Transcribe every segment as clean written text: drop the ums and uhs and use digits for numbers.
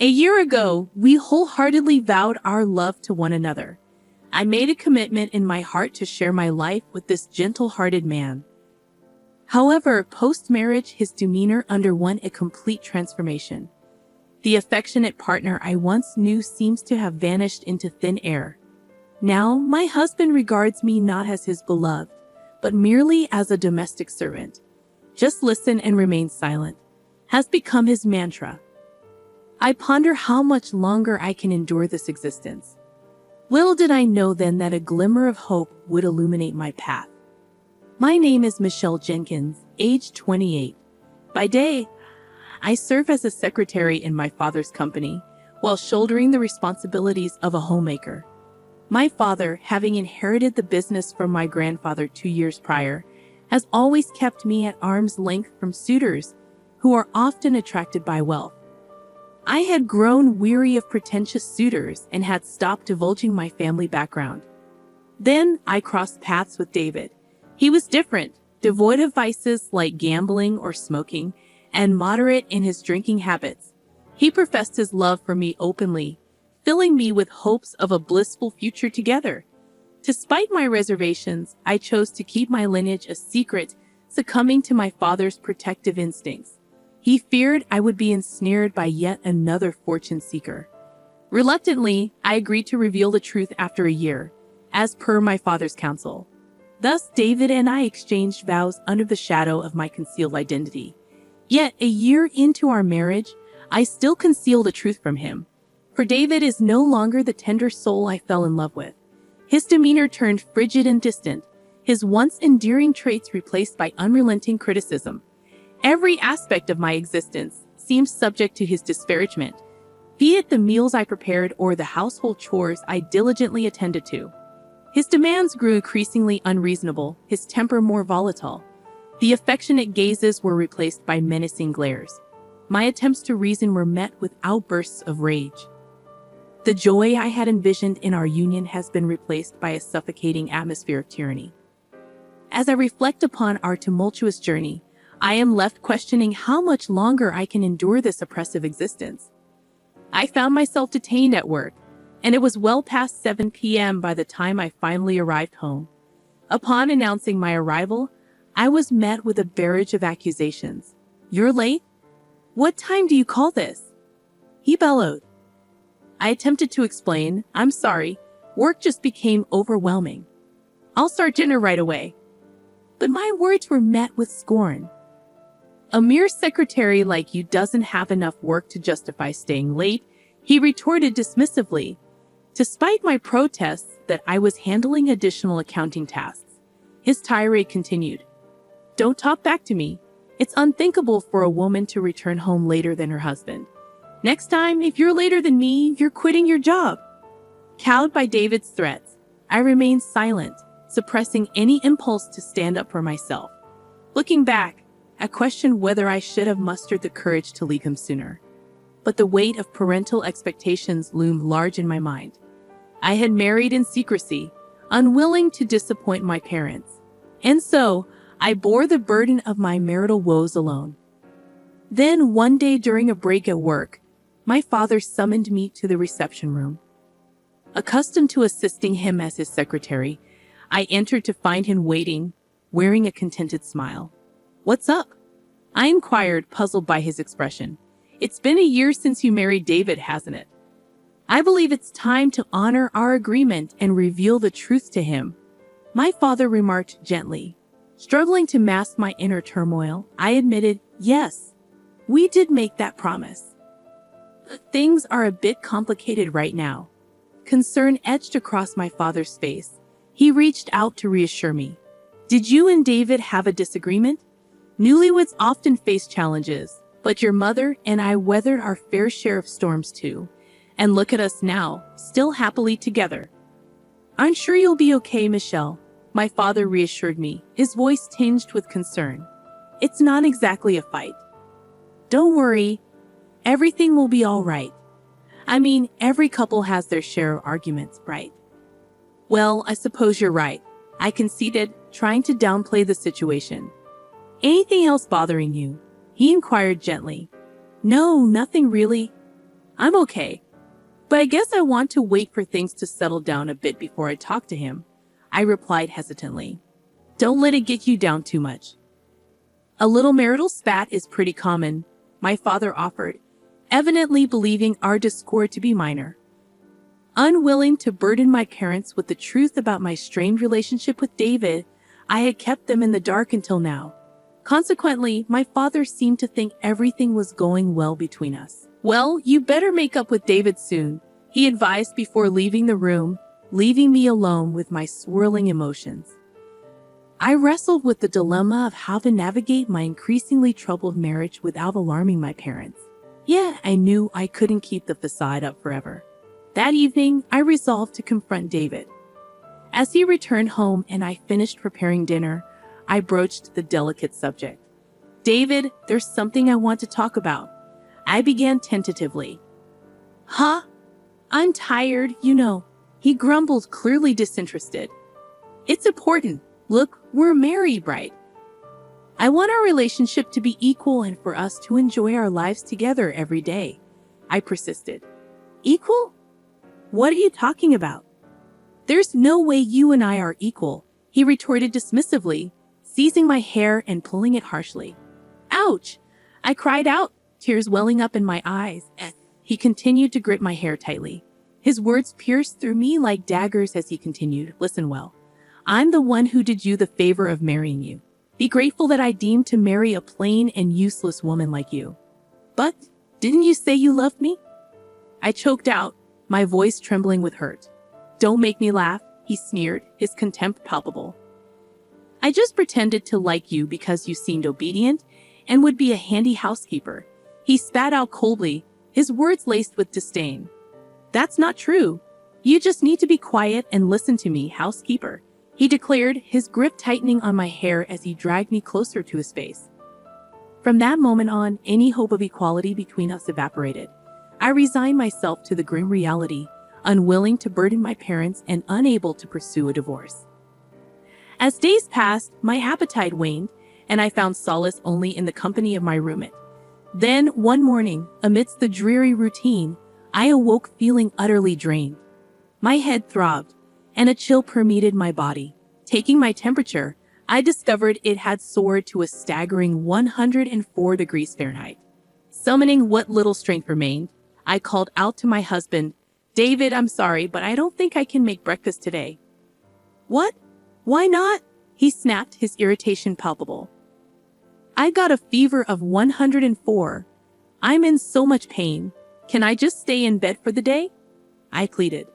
A year ago, we wholeheartedly vowed our love to one another. I made a commitment in my heart to share my life with this gentle-hearted man. However, post-marriage, his demeanor underwent a complete transformation. The affectionate partner I once knew seems to have vanished into thin air. Now, my husband regards me not as his beloved, but merely as a domestic servant. Just listen and remain silent has become his mantra. I ponder how much longer I can endure this existence. Little did I know then that a glimmer of hope would illuminate my path. My name is Michelle Jenkins, age 28. By day, I serve as a secretary in my father's company, while shouldering the responsibilities of a homemaker. My father, having inherited the business from my grandfather 2 years prior, has always kept me at arm's length from suitors who are often attracted by wealth. I had grown weary of pretentious suitors and had stopped divulging my family background. Then I crossed paths with David. He was different, devoid of vices like gambling or smoking, and moderate in his drinking habits. He professed his love for me openly, filling me with hopes of a blissful future together. Despite my reservations, I chose to keep my lineage a secret, succumbing to my father's protective instincts. He feared I would be ensnared by yet another fortune seeker. Reluctantly, I agreed to reveal the truth after a year, as per my father's counsel. Thus, David and I exchanged vows under the shadow of my concealed identity. Yet, a year into our marriage, I still conceal the truth from him. For David is no longer the tender soul I fell in love with. His demeanor turned frigid and distant, his once endearing traits replaced by unrelenting criticism. Every aspect of my existence seemed subject to his disparagement, be it the meals I prepared or the household chores I diligently attended to. His demands grew increasingly unreasonable, his temper more volatile. The affectionate gazes were replaced by menacing glares. My attempts to reason were met with outbursts of rage. The joy I had envisioned in our union has been replaced by a suffocating atmosphere of tyranny. As I reflect upon our tumultuous journey, I am left questioning how much longer I can endure this oppressive existence. I found myself detained at work, and it was well past 7 p.m. by the time I finally arrived home. Upon announcing my arrival, I was met with a barrage of accusations. "You're late? What time do you call this?" he bellowed. I attempted to explain, "I'm sorry, work just became overwhelming. I'll start dinner right away." But my words were met with scorn. "A mere secretary like you doesn't have enough work to justify staying late," he retorted dismissively. Despite my protests that I was handling additional accounting tasks, his tirade continued. "Don't talk back to me. It's unthinkable for a woman to return home later than her husband. Next time, if you're later than me, you're quitting your job." Cowed by David's threats, I remained silent, suppressing any impulse to stand up for myself. Looking back, I questioned whether I should have mustered the courage to leave him sooner. But the weight of parental expectations loomed large in my mind. I had married in secrecy, unwilling to disappoint my parents. And so, I bore the burden of my marital woes alone. Then, one day during a break at work, my father summoned me to the reception room. Accustomed to assisting him as his secretary, I entered to find him waiting, wearing a contented smile. "What's up?" I inquired, puzzled by his expression. "It's been a year since you married David, hasn't it? I believe it's time to honor our agreement and reveal the truth to him," my father remarked gently. Struggling to mask my inner turmoil, I admitted, "Yes, we did make that promise. But things are a bit complicated right now." Concern etched across my father's face. He reached out to reassure me. "Did you and David have a disagreement? Newlyweds often face challenges, but your mother and I weathered our fair share of storms too. And look at us now, still happily together." "I'm sure you'll be okay, Michelle," my father reassured me, his voice tinged with concern. "It's not exactly a fight. Don't worry, everything will be all right. I mean, every couple has their share of arguments, right?" "Well, I suppose you're right," I conceded, trying to downplay the situation. "Anything else bothering you?" he inquired gently. "No, nothing really. I'm okay. But I guess I want to wait for things to settle down a bit before I talk to him, I replied hesitantly. Don't let it get you down too much. A little marital spat is pretty common, my father offered, evidently believing our discord to be minor. Unwilling to burden my parents with the truth about my strained relationship with David, I had kept them in the dark until now. Consequently, my father seemed to think everything was going well between us. Well, you better make up with David soon, he advised before leaving the room, leaving me alone with my swirling emotions. I wrestled with the dilemma of how to navigate my increasingly troubled marriage without alarming my parents. Yet I knew I couldn't keep the facade up forever. That evening, I resolved to confront David. As he returned home and I finished preparing dinner, I broached the delicate subject. David, there's something I want to talk about. I began tentatively. Huh? I'm tired, you know. He grumbled, clearly disinterested. It's important. Look, we're married, right? I want our relationship to be equal and for us to enjoy our lives together every day, I persisted. Equal? What are you talking about? There's no way you and I are equal, he retorted dismissively, seizing my hair and pulling it harshly. Ouch! I cried out, tears welling up in my eyes. He continued to grip my hair tightly. His words pierced through me like daggers as he continued, listen well. I'm the one who did you the favor of marrying you. Be grateful that I deemed to marry a plain and useless woman like you. But, didn't you say you loved me? I choked out, my voice trembling with hurt. Don't make me laugh, he sneered, his contempt palpable. I just pretended to like you because you seemed obedient and would be a handy housekeeper. He spat out coldly, his words laced with disdain. That's not true. You just need to be quiet and listen to me, housekeeper, he declared, his grip tightening on my hair as he dragged me closer to his face. From that moment on, any hope of equality between us evaporated. I resigned myself to the grim reality, unwilling to burden my parents and unable to pursue a divorce. As days passed, my appetite waned, and I found solace only in the company of my roommate. Then, one morning, amidst the dreary routine, I awoke feeling utterly drained. My head throbbed, and a chill permeated my body. Taking my temperature, I discovered it had soared to a staggering 104 degrees Fahrenheit. Summoning what little strength remained, I called out to my husband, David, I'm sorry, but I don't think I can make breakfast today. What? Why not? He snapped, his irritation palpable. I got a fever of 104. I'm in so much pain. Can I just stay in bed for the day? I pleaded.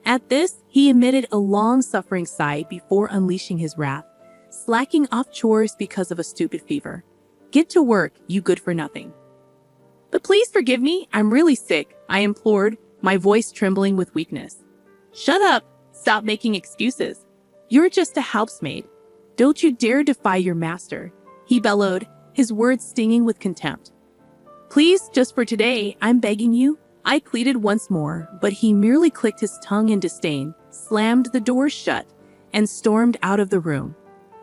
At this, he emitted a long-suffering sigh before unleashing his wrath, slacking off chores because of a stupid fever. Get to work, you good-for-nothing. But please forgive me, I'm really sick, I implored, my voice trembling with weakness. Shut up, stop making excuses. You're just a housemaid. Don't you dare defy your master, he bellowed, his words stinging with contempt. Please, just for today, I'm begging you, I pleaded once more, but he merely clicked his tongue in disdain, slammed the door shut, and stormed out of the room.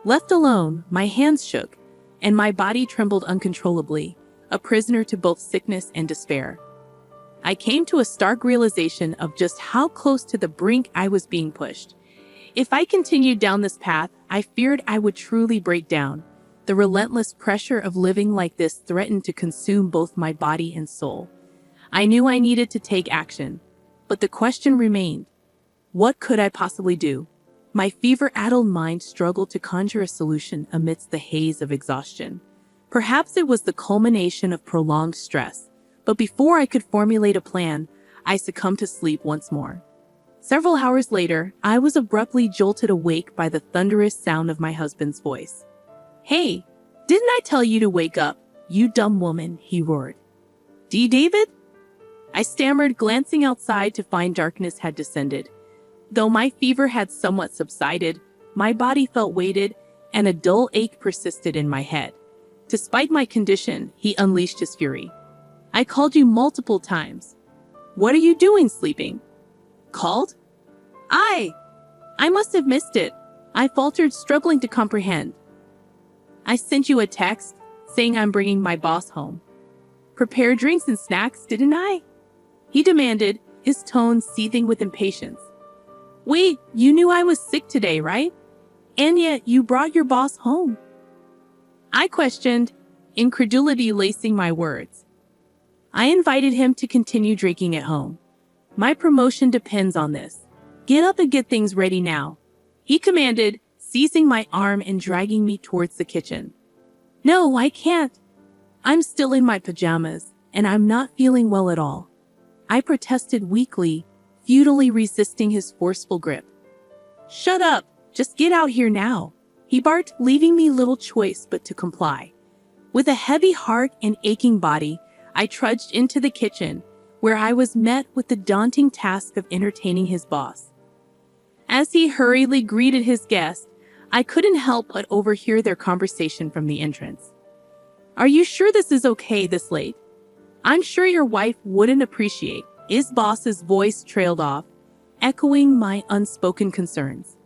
Left alone, my hands shook, and my body trembled uncontrollably, a prisoner to both sickness and despair. I came to a stark realization of just how close to the brink I was being pushed. If I continued down this path, I feared I would truly break down. The relentless pressure of living like this threatened to consume both my body and soul. I knew I needed to take action, but the question remained. What could I possibly do? My fever-addled mind struggled to conjure a solution amidst the haze of exhaustion. Perhaps it was the culmination of prolonged stress, but before I could formulate a plan, I succumbed to sleep once more. Several hours later, I was abruptly jolted awake by the thunderous sound of my husband's voice. Hey, didn't I tell you to wake up, you dumb woman, he roared. David? I stammered, glancing outside to find darkness had descended. Though my fever had somewhat subsided, my body felt weighted, and a dull ache persisted in my head. Despite my condition, he unleashed his fury. I called you multiple times. What are you doing sleeping? Called? I must have missed it. I faltered, struggling to comprehend. I sent you a text saying I'm bringing my boss home. Prepare drinks and snacks, didn't I? he demanded, his tone seething with impatience. Wait, you knew I was sick today, right? And yet you brought your boss home. I questioned, incredulity lacing my words. I invited him to continue drinking at home. My promotion depends on this. Get up and get things ready now, he commanded, seizing my arm and dragging me towards the kitchen. No, I can't. I'm still in my pajamas, and I'm not feeling well at all. I protested weakly, futilely resisting his forceful grip. Shut up, just get out here now, he barked, leaving me little choice but to comply. With a heavy heart and aching body, I trudged into the kitchen, where I was met with the daunting task of entertaining his boss. As he hurriedly greeted his guest, I couldn't help but overhear their conversation from the entrance. Are you sure this is okay this late? I'm sure your wife wouldn't appreciate. His boss's voice trailed off, echoing my unspoken concerns.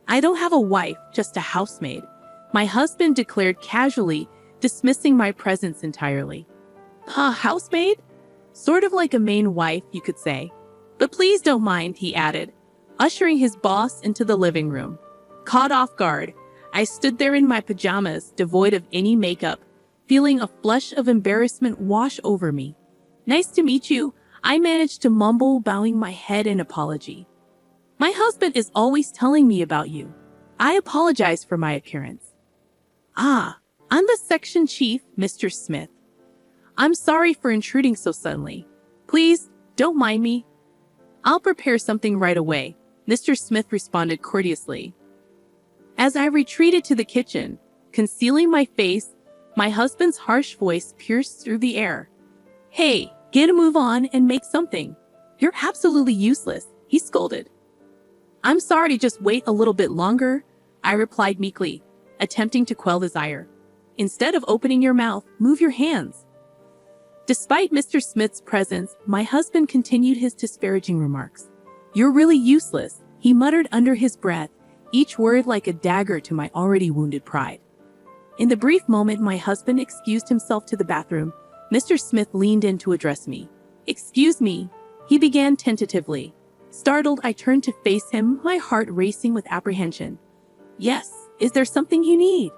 I don't have a wife, just a housemaid, my husband declared casually, dismissing my presence entirely. Housemaid? Sort of like a main wife, you could say. But please don't mind, he added, ushering his boss into the living room. Caught off guard, I stood there in my pajamas, devoid of any makeup, feeling a flush of embarrassment wash over me. Nice to meet you, I managed to mumble, bowing my head in apology. My husband is always telling me about you. I apologize for my appearance. I'm the section chief, Mr. Smith. I'm sorry for intruding so suddenly. Please, don't mind me. I'll prepare something right away, Mr. Smith responded courteously. As I retreated to the kitchen, concealing my face, my husband's harsh voice pierced through the air. Hey, get a move on and make something. You're absolutely useless, he scolded. I'm sorry to just wait a little bit longer, I replied meekly, attempting to quell his ire. Instead of opening your mouth, move your hands. Despite Mr. Smith's presence, my husband continued his disparaging remarks. You're really useless, he muttered under his breath, each word like a dagger to my already wounded pride. In the brief moment my husband excused himself to the bathroom, Mr. Smith leaned in to address me. Excuse me, he began tentatively. Startled, I turned to face him, my heart racing with apprehension. Yes, is there something you need?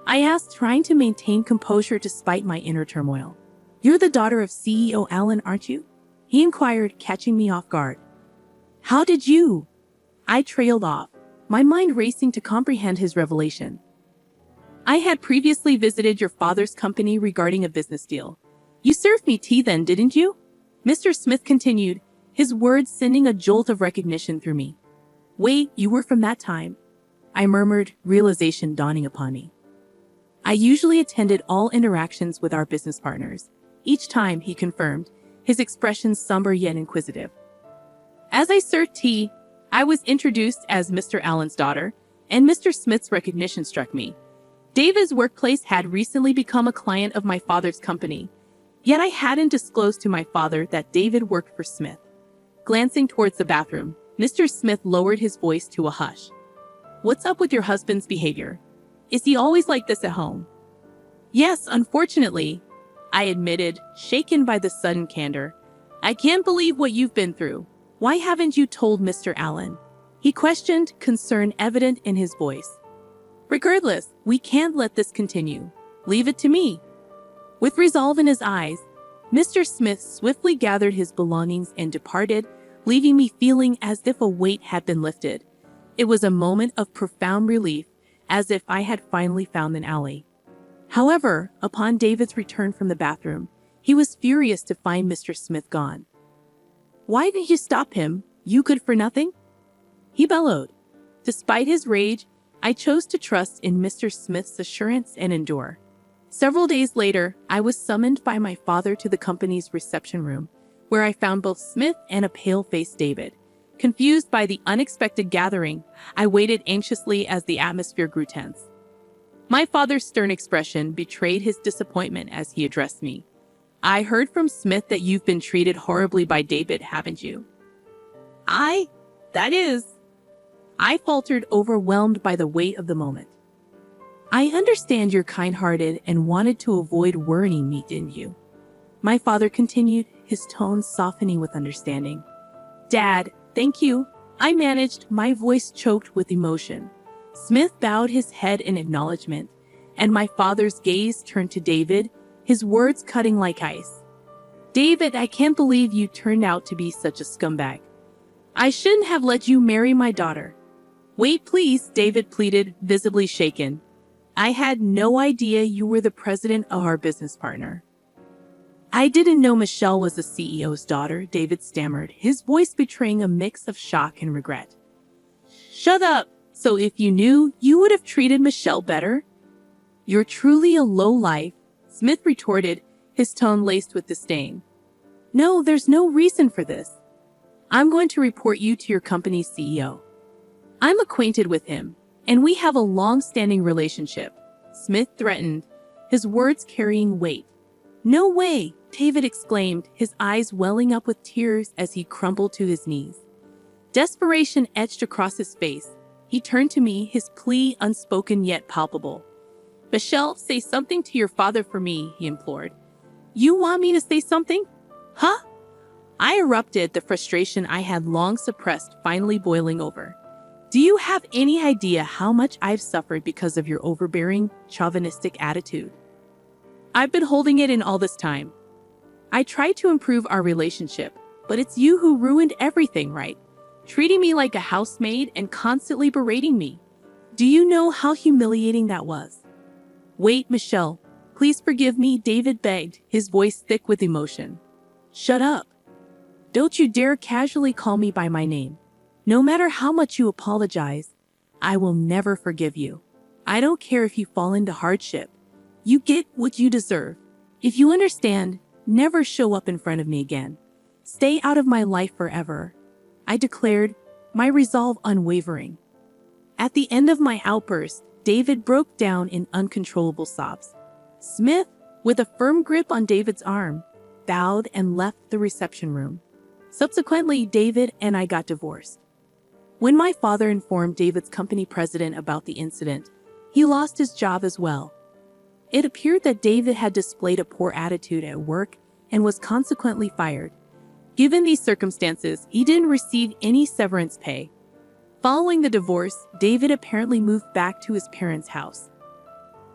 I asked, trying to maintain composure despite my inner turmoil. You're the daughter of CEO Allen, aren't you? He inquired, catching me off guard. How did you? I trailed off, my mind racing to comprehend his revelation. I had previously visited your father's company regarding a business deal. You served me tea then, didn't you? Mr. Smith continued, his words sending a jolt of recognition through me. Wait, you were from that time? I murmured, realization dawning upon me. I usually attended all interactions with our business partners. Each time, he confirmed, his expression somber yet inquisitive. As I served tea, I was introduced as Mr. Allen's daughter, and Mr. Smith's recognition struck me. David's workplace had recently become a client of my father's company, yet I hadn't disclosed to my father that David worked for Smith. Glancing towards the bathroom, Mr. Smith lowered his voice to a hush. What's up with your husband's behavior? Is he always like this at home? Yes, unfortunately, I admitted, shaken by the sudden candor. I can't believe what you've been through. Why haven't you told Mr. Allen? He questioned, concern evident in his voice. Regardless, we can't let this continue. Leave it to me. With resolve in his eyes, Mr. Smith swiftly gathered his belongings and departed, leaving me feeling as if a weight had been lifted. It was a moment of profound relief, as if I had finally found an ally. However, upon David's return from the bathroom, he was furious to find Mr. Smith gone. Why didn't you stop him, you good for nothing? He bellowed. Despite his rage, I chose to trust in Mr. Smith's assurance and endure. Several days later, I was summoned by my father to the company's reception room, where I found both Smith and a pale-faced David. Confused by the unexpected gathering, I waited anxiously as the atmosphere grew tense. My father's stern expression betrayed his disappointment as he addressed me. I heard from Smith that you've been treated horribly by David, haven't you? I faltered, overwhelmed by the weight of the moment. I understand you're kind-hearted and wanted to avoid worrying me, didn't you? My father continued, his tone softening with understanding. Dad, thank you, I managed, my voice choked with emotion. Smith bowed his head in acknowledgement, and my father's gaze turned to David, his words cutting like ice. David, I can't believe you turned out to be such a scumbag. I shouldn't have let you marry my daughter. Wait, please, David pleaded, visibly shaken. I had no idea you were the president of our business partner. I didn't know Michelle was the CEO's daughter, David stammered, his voice betraying a mix of shock and regret. Shut up! So if you knew, you would have treated Michelle better? You're truly a lowlife, Smith retorted, his tone laced with disdain. No, there's no reason for this. I'm going to report you to your company's CEO. I'm acquainted with him, and we have a long-standing relationship, Smith threatened, his words carrying weight. No way, David exclaimed, his eyes welling up with tears as he crumpled to his knees. Desperation etched across his face. He turned to me, his plea unspoken yet palpable. Michelle, say something to your father for me, he implored. You want me to say something? Huh? I erupted, the frustration I had long suppressed finally boiling over. Do you have any idea how much I've suffered because of your overbearing, chauvinistic attitude? I've been holding it in all this time. I tried to improve our relationship, but it's you who ruined everything, right? Treating me like a housemaid and constantly berating me. Do you know how humiliating that was? Wait, Michelle, please forgive me, David begged, his voice thick with emotion. Shut up. Don't you dare casually call me by my name. No matter how much you apologize, I will never forgive you. I don't care if you fall into hardship. You get what you deserve. If you understand, never show up in front of me again. Stay out of my life forever, I declared, my resolve unwavering. At the end of my outburst, David broke down in uncontrollable sobs. Smith, with a firm grip on David's arm, bowed and left the reception room. Subsequently, David and I got divorced. When my father informed David's company president about the incident, he lost his job as well. It appeared that David had displayed a poor attitude at work and was consequently fired. Given these circumstances, he didn't receive any severance pay. Following the divorce, David apparently moved back to his parents' house.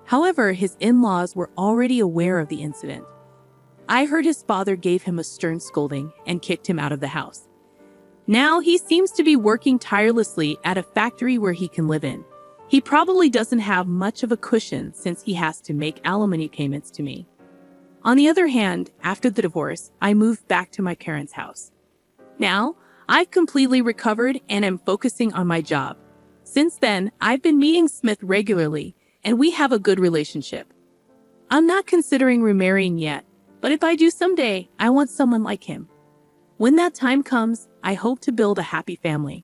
However, his in-laws were already aware of the incident. I heard his father gave him a stern scolding and kicked him out of the house. Now he seems to be working tirelessly at a factory where he can live in. He probably doesn't have much of a cushion since he has to make alimony payments to me. On the other hand, after the divorce, I moved back to my parents' house. Now, I've completely recovered and am focusing on my job. Since then, I've been meeting Smith regularly, and we have a good relationship. I'm not considering remarrying yet, but if I do someday, I want someone like him. When that time comes, I hope to build a happy family.